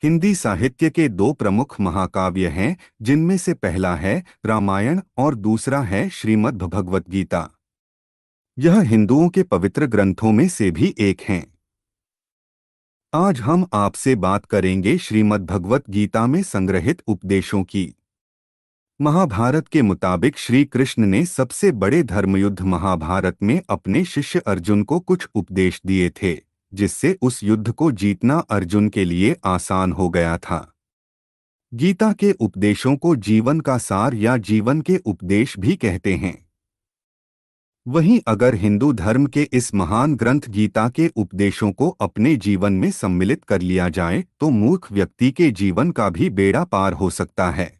हिंदी साहित्य के दो प्रमुख महाकाव्य हैं, जिनमें से पहला है रामायण और दूसरा है श्रीमद् भगवत गीता। यह हिंदुओं के पवित्र ग्रंथों में से भी एक हैं। आज हम आपसे बात करेंगे श्रीमद् भगवत गीता में संग्रहित उपदेशों की। महाभारत के मुताबिक श्री कृष्ण ने सबसे बड़े धर्मयुद्ध महाभारत में अपने शिष्य अर्जुन को कुछ उपदेश दिए थे, जिससे उस युद्ध को जीतना अर्जुन के लिए आसान हो गया था। गीता के उपदेशों को जीवन का सार या जीवन के उपदेश भी कहते हैं। वहीं अगर हिंदू धर्म के इस महान ग्रंथ गीता के उपदेशों को अपने जीवन में सम्मिलित कर लिया जाए तो मूर्ख व्यक्ति के जीवन का भी बेड़ा पार हो सकता है।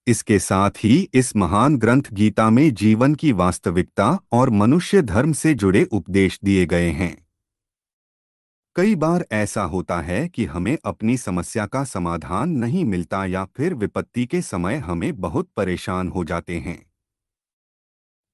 इसके साथ ही इस महान ग्रंथ गीता में जीवन की वास्तविकता और मनुष्य धर्म से जुड़े उपदेश दिए गए हैं। कई बार ऐसा होता है कि हमें अपनी समस्या का समाधान नहीं मिलता या फिर विपत्ति के समय हमें बहुत परेशान हो जाते हैं।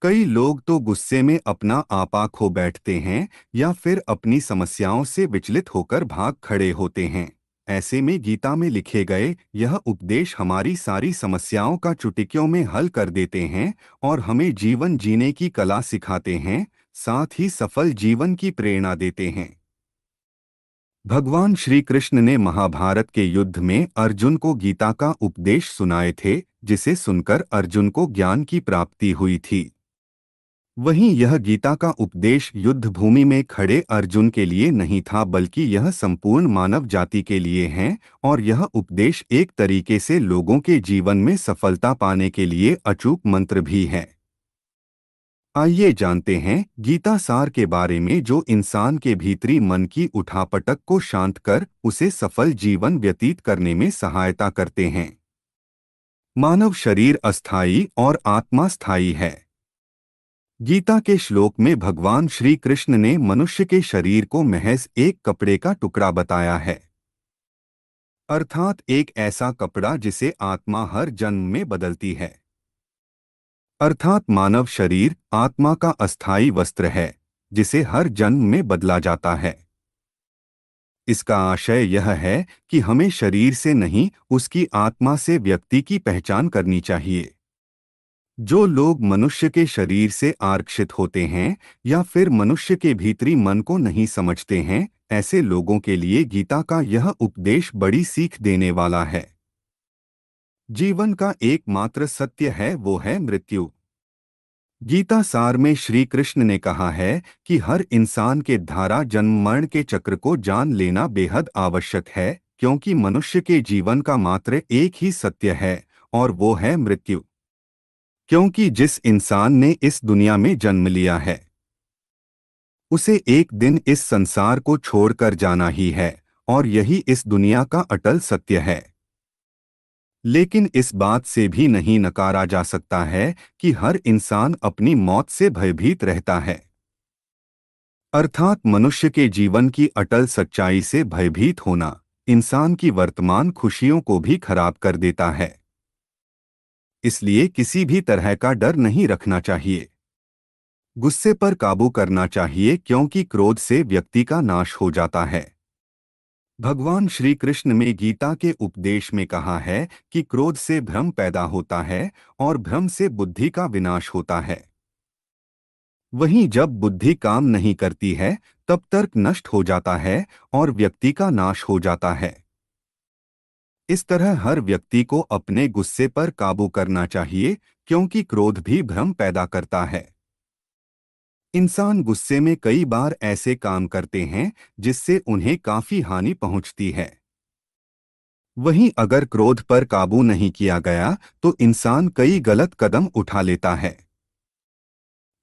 कई लोग तो गुस्से में अपना आपा खो बैठते हैं या फिर अपनी समस्याओं से विचलित होकर भाग खड़े होते हैं। ऐसे में गीता में लिखे गए यह उपदेश हमारी सारी समस्याओं का चुटकियों में हल कर देते हैं और हमें जीवन जीने की कला सिखाते हैं, साथ ही सफल जीवन की प्रेरणा देते हैं। भगवान श्री कृष्ण ने महाभारत के युद्ध में अर्जुन को गीता का उपदेश सुनाए थे, जिसे सुनकर अर्जुन को ज्ञान की प्राप्ति हुई थी। वहीं यह गीता का उपदेश युद्ध भूमि में खड़े अर्जुन के लिए नहीं था, बल्कि यह संपूर्ण मानव जाति के लिए है और यह उपदेश एक तरीके से लोगों के जीवन में सफलता पाने के लिए अचूक मंत्र भी है। आइए जानते हैं गीता सार के बारे में, जो इंसान के भीतरी मन की उठापटक को शांत कर उसे सफल जीवन व्यतीत करने में सहायता करते हैं। मानव शरीर अस्थायी और आत्मा स्थायी है। गीता के श्लोक में भगवान श्री कृष्ण ने मनुष्य के शरीर को महज एक कपड़े का टुकड़ा बताया है, अर्थात एक ऐसा कपड़ा जिसे आत्मा हर जन्म में बदलती है। अर्थात मानव शरीर आत्मा का अस्थायी वस्त्र है, जिसे हर जन्म में बदला जाता है। इसका आशय यह है कि हमें शरीर से नहीं, उसकी आत्मा से व्यक्ति की पहचान करनी चाहिए। जो लोग मनुष्य के शरीर से आरक्षित होते हैं या फिर मनुष्य के भीतरी मन को नहीं समझते हैं, ऐसे लोगों के लिए गीता का यह उपदेश बड़ी सीख देने वाला है। जीवन का एकमात्र सत्य है वो है मृत्यु। गीता सार में श्री कृष्ण ने कहा है कि हर इंसान के धारा जन्म मरण के चक्र को जान लेना बेहद आवश्यक है, क्योंकि मनुष्य के जीवन का मात्र एक ही सत्य है और वो है मृत्यु। क्योंकि जिस इंसान ने इस दुनिया में जन्म लिया है, उसे एक दिन इस संसार को छोड़कर जाना ही है और यही इस दुनिया का अटल सत्य है। लेकिन इस बात से भी नहीं नकारा जा सकता है कि हर इंसान अपनी मौत से भयभीत रहता है। अर्थात मनुष्य के जीवन की अटल सच्चाई से भयभीत होना इंसान की वर्तमान खुशियों को भी खराब कर देता है। इसलिए किसी भी तरह का डर नहीं रखना चाहिए। गुस्से पर काबू करना चाहिए, क्योंकि क्रोध से व्यक्ति का नाश हो जाता है। भगवान श्री कृष्ण में गीता के उपदेश में कहा है कि क्रोध से भ्रम पैदा होता है और भ्रम से बुद्धि का विनाश होता है। वहीं जब बुद्धि काम नहीं करती है, तब तर्क नष्ट हो जाता है और व्यक्ति का नाश हो जाता है। इस तरह हर व्यक्ति को अपने गुस्से पर काबू करना चाहिए, क्योंकि क्रोध भी भ्रम पैदा करता है। इंसान गुस्से में कई बार ऐसे काम करते हैं जिससे उन्हें काफी हानि पहुंचती है। वहीं अगर क्रोध पर काबू नहीं किया गया तो इंसान कई गलत कदम उठा लेता है।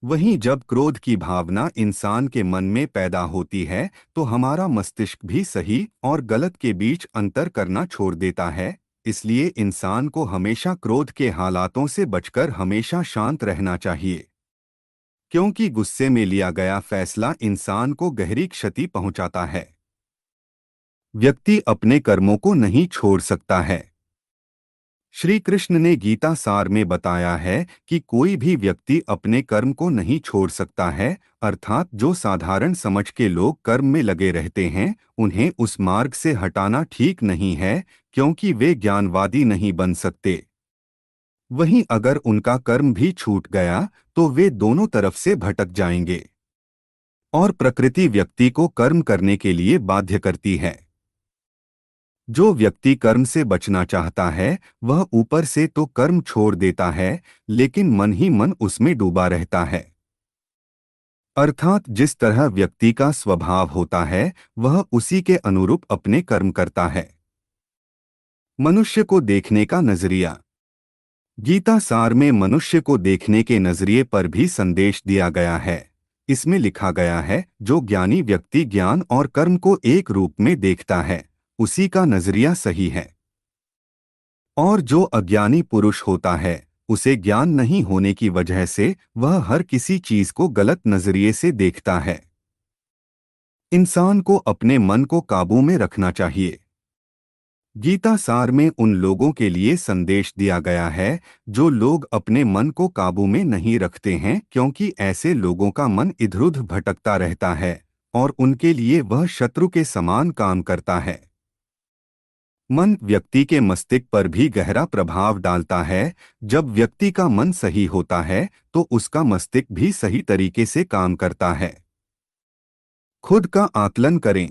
वहीं जब क्रोध की भावना इंसान के मन में पैदा होती है तो हमारा मस्तिष्क भी सही और गलत के बीच अंतर करना छोड़ देता है। इसलिए इंसान को हमेशा क्रोध के हालातों से बचकर हमेशा शांत रहना चाहिए, क्योंकि गुस्से में लिया गया फैसला इंसान को गहरी क्षति पहुंचाता है। व्यक्ति अपने कर्मों को नहीं छोड़ सकता है। श्री कृष्ण ने गीता सार में बताया है कि कोई भी व्यक्ति अपने कर्म को नहीं छोड़ सकता है, अर्थात जो साधारण समझ के लोग कर्म में लगे रहते हैं उन्हें उस मार्ग से हटाना ठीक नहीं है, क्योंकि वे ज्ञानवादी नहीं बन सकते। वहीं अगर उनका कर्म भी छूट गया तो वे दोनों तरफ से भटक जाएंगे। और प्रकृति व्यक्ति को कर्म करने के लिए बाध्य करती है। जो व्यक्ति कर्म से बचना चाहता है वह ऊपर से तो कर्म छोड़ देता है, लेकिन मन ही मन उसमें डूबा रहता है। अर्थात जिस तरह व्यक्ति का स्वभाव होता है वह उसी के अनुरूप अपने कर्म करता है। मनुष्य को देखने का नजरिया। गीता सार में मनुष्य को देखने के नजरिए पर भी संदेश दिया गया है। इसमें लिखा गया है, जो ज्ञानी व्यक्ति ज्ञान और कर्म को एक रूप में देखता है उसी का नजरिया सही है। और जो अज्ञानी पुरुष होता है उसे ज्ञान नहीं होने की वजह से वह हर किसी चीज को गलत नजरिए से देखता है। इंसान को अपने मन को काबू में रखना चाहिए। गीता सार में उन लोगों के लिए संदेश दिया गया है जो लोग अपने मन को काबू में नहीं रखते हैं, क्योंकि ऐसे लोगों का मन इधर-उधर भटकता रहता है और उनके लिए वह शत्रु के समान काम करता है। मन व्यक्ति के मस्तिष्क पर भी गहरा प्रभाव डालता है। जब व्यक्ति का मन सही होता है तो उसका मस्तिष्क भी सही तरीके से काम करता है। खुद का आकलन करें।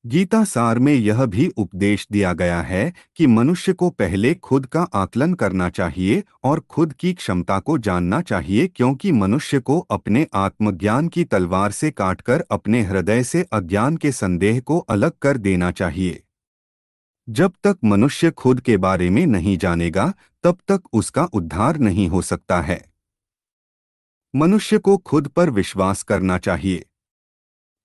गीता सार में यह भी उपदेश दिया गया है कि मनुष्य को पहले खुद का आकलन करना चाहिए और खुद की क्षमता को जानना चाहिए, क्योंकि मनुष्य को अपने आत्मज्ञान की तलवार से काटकर अपने हृदय से अज्ञान के संदेह को अलग कर देना चाहिए। जब तक मनुष्य खुद के बारे में नहीं जानेगा तब तक उसका उद्धार नहीं हो सकता है। मनुष्य को खुद पर विश्वास करना चाहिए।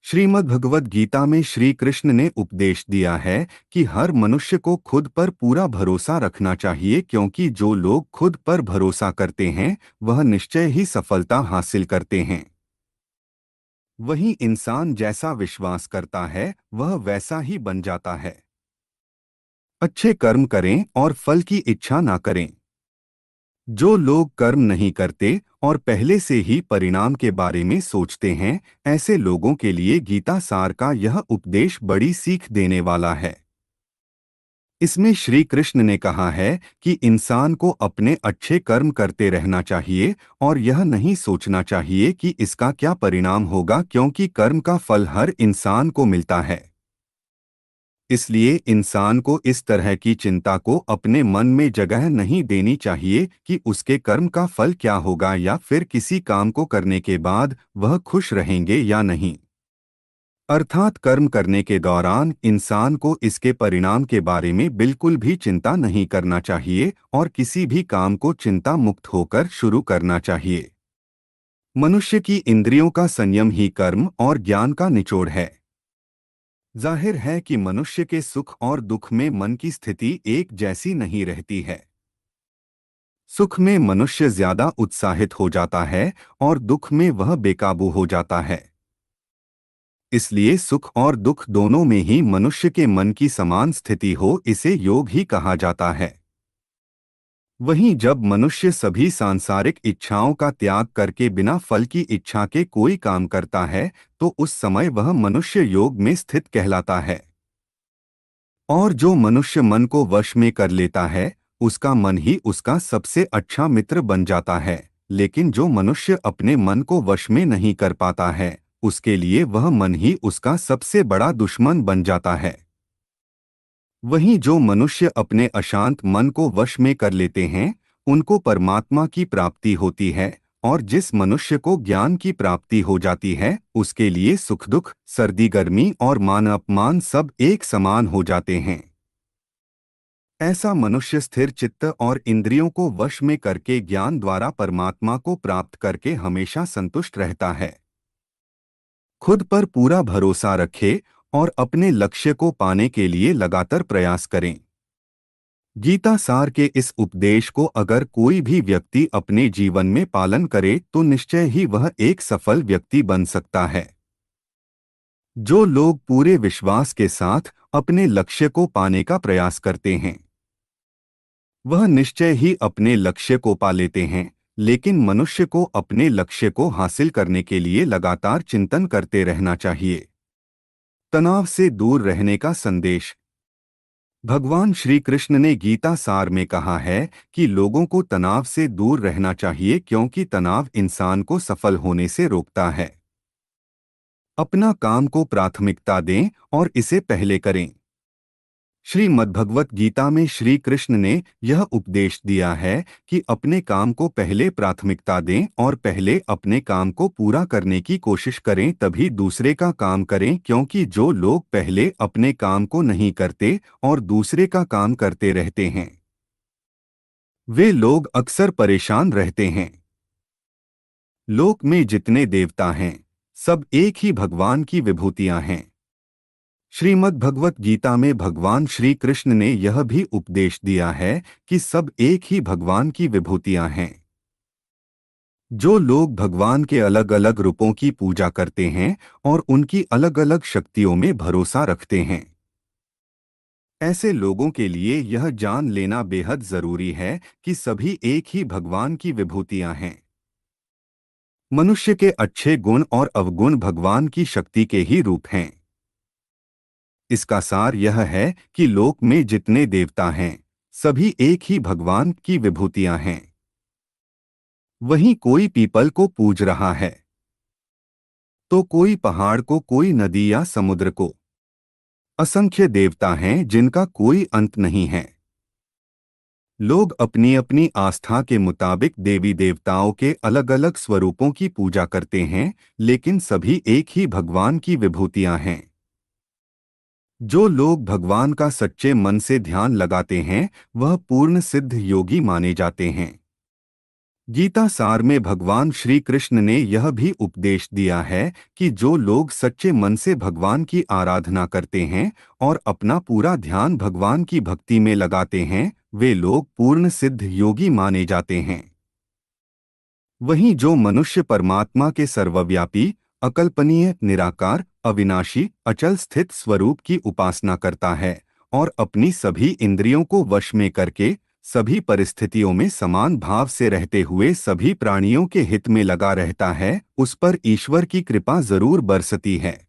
श्रीमद् भगवद गीता में श्री कृष्ण ने उपदेश दिया है कि हर मनुष्य को खुद पर पूरा भरोसा रखना चाहिए, क्योंकि जो लोग खुद पर भरोसा करते हैं वह निश्चय ही सफलता हासिल करते हैं। वहीं इंसान जैसा विश्वास करता है वह वैसा ही बन जाता है। अच्छे कर्म करें और फल की इच्छा ना करें। जो लोग कर्म नहीं करते और पहले से ही परिणाम के बारे में सोचते हैं, ऐसे लोगों के लिए गीता सार का यह उपदेश बड़ी सीख देने वाला है। इसमें श्री कृष्ण ने कहा है कि इंसान को अपने अच्छे कर्म करते रहना चाहिए और यह नहीं सोचना चाहिए कि इसका क्या परिणाम होगा, क्योंकि कर्म का फल हर इंसान को मिलता है। इसलिए इंसान को इस तरह की चिंता को अपने मन में जगह नहीं देनी चाहिए कि उसके कर्म का फल क्या होगा या फिर किसी काम को करने के बाद वह खुश रहेंगे या नहीं। अर्थात कर्म करने के दौरान इंसान को इसके परिणाम के बारे में बिल्कुल भी चिंता नहीं करना चाहिए और किसी भी काम को चिंता मुक्त होकर शुरू करना चाहिए। मनुष्य की इंद्रियों का संयम ही कर्म और ज्ञान का निचोड़ है। जाहिर है कि मनुष्य के सुख और दुख में मन की स्थिति एक जैसी नहीं रहती है। सुख में मनुष्य ज्यादा उत्साहित हो जाता है और दुख में वह बेकाबू हो जाता है। इसलिए सुख और दुख दोनों में ही मनुष्य के मन की समान स्थिति हो, इसे योग ही कहा जाता है। वहीं जब मनुष्य सभी सांसारिक इच्छाओं का त्याग करके बिना फल की इच्छा के कोई काम करता है तो उस समय वह मनुष्य योग में स्थित कहलाता है। और जो मनुष्य मन को वश में कर लेता है उसका मन ही उसका सबसे अच्छा मित्र बन जाता है, लेकिन जो मनुष्य अपने मन को वश में नहीं कर पाता है उसके लिए वह मन ही उसका सबसे बड़ा दुश्मन बन जाता है। वहीं जो मनुष्य अपने अशांत मन को वश में कर लेते हैं उनको परमात्मा की प्राप्ति होती है, और जिस मनुष्य को ज्ञान की प्राप्ति हो जाती है उसके लिए सुख दुख, सर्दी गर्मी और मान अपमान सब एक समान हो जाते हैं। ऐसा मनुष्य स्थिर चित्त और इंद्रियों को वश में करके ज्ञान द्वारा परमात्मा को प्राप्त करके हमेशा संतुष्ट रहता है। खुद पर पूरा भरोसा रखे और अपने लक्ष्य को पाने के लिए लगातार प्रयास करें। गीता सार के इस उपदेश को अगर कोई भी व्यक्ति अपने जीवन में पालन करे तो निश्चय ही वह एक सफल व्यक्ति बन सकता है। जो लोग पूरे विश्वास के साथ अपने लक्ष्य को पाने का प्रयास करते हैं वह निश्चय ही अपने लक्ष्य को पा लेते हैं, लेकिन मनुष्य को अपने लक्ष्य को हासिल करने के लिए लगातार चिंतन करते रहना चाहिए। तनाव से दूर रहने का संदेश। भगवान श्री कृष्ण ने गीता सार में कहा है कि लोगों को तनाव से दूर रहना चाहिए, क्योंकि तनाव इंसान को सफल होने से रोकता है। अपना काम को प्राथमिकता दें और इसे पहले करें। श्रीमद्भगवत गीता में श्री कृष्ण ने यह उपदेश दिया है कि अपने काम को पहले प्राथमिकता दें और पहले अपने काम को पूरा करने की कोशिश करें, तभी दूसरे का काम करें, क्योंकि जो लोग पहले अपने काम को नहीं करते और दूसरे का काम करते रहते हैं, वे लोग अक्सर परेशान रहते हैं। लोक में जितने देवता हैं, सब एक ही भगवान की विभूतियां हैं। श्रीमद् भगवत गीता में भगवान श्री कृष्ण ने यह भी उपदेश दिया है कि सब एक ही भगवान की विभूतियां हैं। जो लोग भगवान के अलग अलग रूपों की पूजा करते हैं और उनकी अलग अलग शक्तियों में भरोसा रखते हैं, ऐसे लोगों के लिए यह जान लेना बेहद जरूरी है कि सभी एक ही भगवान की विभूतियां हैं। मनुष्य के अच्छे गुण और अवगुण भगवान की शक्ति के ही रूप हैं। इसका सार यह है कि लोक में जितने देवता हैं, सभी एक ही भगवान की विभूतियां हैं। वहीं कोई पीपल को पूज रहा है, तो कोई पहाड़ को, कोई नदी या समुद्र को। असंख्य देवता हैं जिनका कोई अंत नहीं है। लोग अपनी अपनी आस्था के मुताबिक देवी देवताओं के अलग अलग स्वरूपों की पूजा करते हैं, लेकिन सभी एक ही भगवान की विभूतियां हैं। जो लोग भगवान का सच्चे मन से ध्यान लगाते हैं, वह पूर्ण सिद्ध योगी माने जाते हैं। गीता सार में भगवान श्री कृष्ण ने यह भी उपदेश दिया है कि जो लोग सच्चे मन से भगवान की आराधना करते हैं और अपना पूरा ध्यान भगवान की भक्ति में लगाते हैं, वे लोग पूर्ण सिद्ध योगी माने जाते हैं। वहीं जो मनुष्य परमात्मा के सर्वव्यापी, अकल्पनीय, निराकार, अविनाशी, अचल स्थित स्वरूप की उपासना करता है और अपनी सभी इंद्रियों को वश में करके सभी परिस्थितियों में समान भाव से रहते हुए सभी प्राणियों के हित में लगा रहता है, उस पर ईश्वर की कृपा जरूर बरसती है।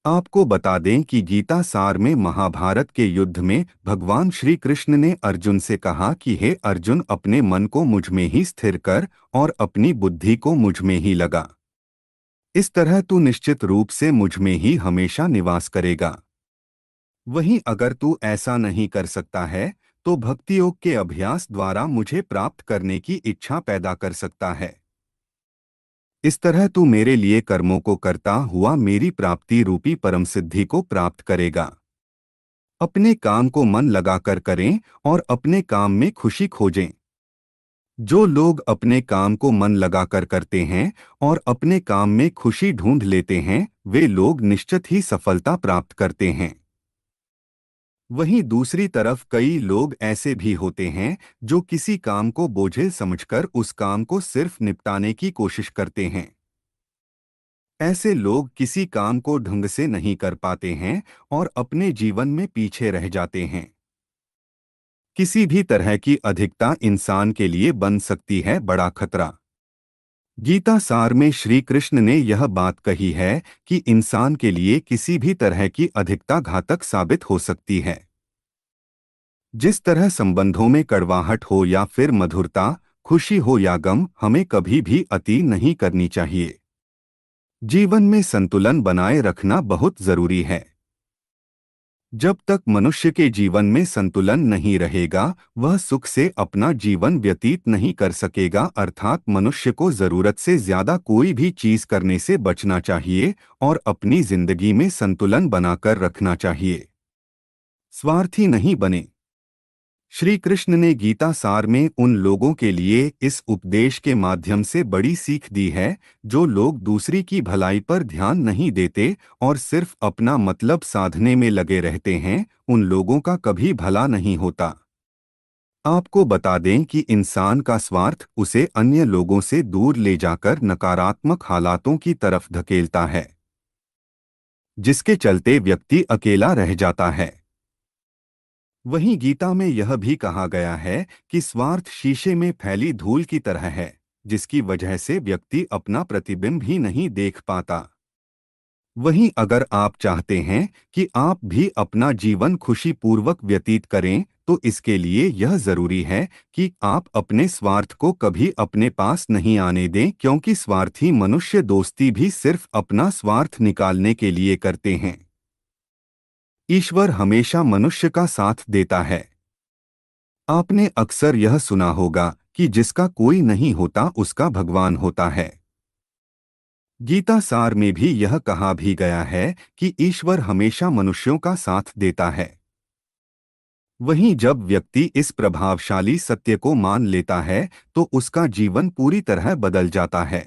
आपको बता दें कि गीता सार में महाभारत के युद्ध में भगवान श्री कृष्ण ने अर्जुन से कहा कि हे अर्जुन, अपने मन को मुझ में ही स्थिर कर और अपनी बुद्धि को मुझ में ही लगा। इस तरह तू निश्चित रूप से मुझ में ही हमेशा निवास करेगा। वहीं अगर तू ऐसा नहीं कर सकता है, तो भक्ति योग के अभ्यास द्वारा मुझे प्राप्त करने की इच्छा पैदा कर सकता है। इस तरह तू मेरे लिए कर्मों को करता हुआ मेरी प्राप्ति रूपी परम सिद्धि को प्राप्त करेगा। अपने काम को मन लगाकर करें और अपने काम में खुशी खोजें। जो लोग अपने काम को मन लगाकर करते हैं और अपने काम में खुशी ढूंढ लेते हैं, वे लोग निश्चित ही सफलता प्राप्त करते हैं। वहीं दूसरी तरफ कई लोग ऐसे भी होते हैं जो किसी काम को बोझिल समझकर उस काम को सिर्फ निपटाने की कोशिश करते हैं। ऐसे लोग किसी काम को ढंग से नहीं कर पाते हैं और अपने जीवन में पीछे रह जाते हैं। किसी भी तरह की अधिकता इंसान के लिए बन सकती है बड़ा खतरा। गीता सार में श्री कृष्ण ने यह बात कही है कि इंसान के लिए किसी भी तरह की अधिकता घातक साबित हो सकती है। जिस तरह संबंधों में कड़वाहट हो या फिर मधुरता, खुशी हो या गम, हमें कभी भी अति नहीं करनी चाहिए। जीवन में संतुलन बनाए रखना बहुत जरूरी है। जब तक मनुष्य के जीवन में संतुलन नहीं रहेगा, वह सुख से अपना जीवन व्यतीत नहीं कर सकेगा। अर्थात मनुष्य को जरूरत से ज्यादा कोई भी चीज करने से बचना चाहिए और अपनी जिंदगी में संतुलन बनाकर रखना चाहिए। स्वार्थी नहीं बने। श्री कृष्ण ने गीता सार में उन लोगों के लिए इस उपदेश के माध्यम से बड़ी सीख दी है, जो लोग दूसरी की भलाई पर ध्यान नहीं देते और सिर्फ अपना मतलब साधने में लगे रहते हैं, उन लोगों का कभी भला नहीं होता। आपको बता दें कि इंसान का स्वार्थ उसे अन्य लोगों से दूर ले जाकर नकारात्मक हालातों की तरफ धकेलता है, जिसके चलते व्यक्ति अकेला रह जाता है। वहीं गीता में यह भी कहा गया है कि स्वार्थ शीशे में फैली धूल की तरह है, जिसकी वजह से व्यक्ति अपना प्रतिबिंब ही नहीं देख पाता। वहीं अगर आप चाहते हैं कि आप भी अपना जीवन खुशीपूर्वक व्यतीत करें, तो इसके लिए यह जरूरी है कि आप अपने स्वार्थ को कभी अपने पास नहीं आने दें, क्योंकि स्वार्थी मनुष्य दोस्ती भी सिर्फ अपना स्वार्थ निकालने के लिए करते हैं। ईश्वर हमेशा मनुष्य का साथ देता है। आपने अक्सर यह सुना होगा कि जिसका कोई नहीं होता उसका भगवान होता है। गीता सार में भी यह कहा भी गया है कि ईश्वर हमेशा मनुष्यों का साथ देता है। वहीं जब व्यक्ति इस प्रभावशाली सत्य को मान लेता है, तो उसका जीवन पूरी तरह बदल जाता है।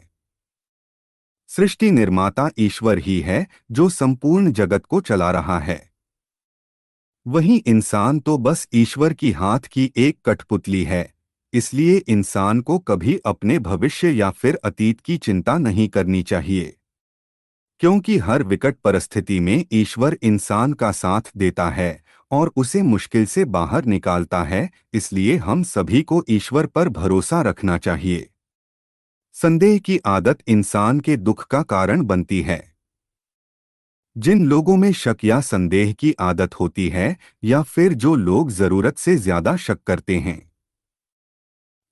सृष्टि निर्माता ईश्वर ही है जो संपूर्ण जगत को चला रहा है। वहीं इंसान तो बस ईश्वर की हाथ की एक कठपुतली है। इसलिए इंसान को कभी अपने भविष्य या फिर अतीत की चिंता नहीं करनी चाहिए, क्योंकि हर विकट परिस्थिति में ईश्वर इंसान का साथ देता है और उसे मुश्किल से बाहर निकालता है। इसलिए हम सभी को ईश्वर पर भरोसा रखना चाहिए। संदेह की आदत इंसान के दुख का कारण बनती है। जिन लोगों में शक या संदेह की आदत होती है, या फिर जो लोग जरूरत से ज्यादा शक करते हैं,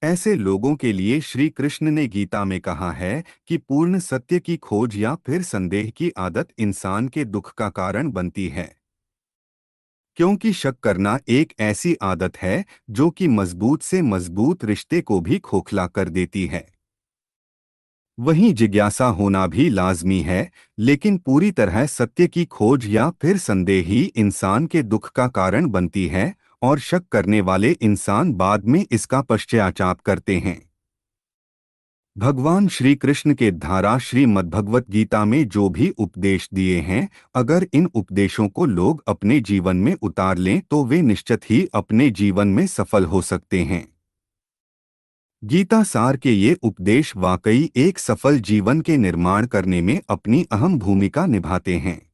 ऐसे लोगों के लिए श्री कृष्ण ने गीता में कहा है कि पूर्ण सत्य की खोज या फिर संदेह की आदत इंसान के दुख का कारण बनती है। क्योंकि शक करना एक ऐसी आदत है जो कि मजबूत से मजबूत रिश्ते को भी खोखला कर देती है। वहीं जिज्ञासा होना भी लाजमी है, लेकिन पूरी तरह सत्य की खोज या फिर संदेह ही इंसान के दुख का कारण बनती है, और शक करने वाले इंसान बाद में इसका पश्चाताप करते हैं। भगवान श्री कृष्ण के धारा श्रीमद्भगवत गीता में जो भी उपदेश दिए हैं, अगर इन उपदेशों को लोग अपने जीवन में उतार लें तो वे निश्चित ही अपने जीवन में सफल हो सकते हैं। गीता सार के ये उपदेश वाकई एक सफल जीवन के निर्माण करने में अपनी अहम भूमिका निभाते हैं।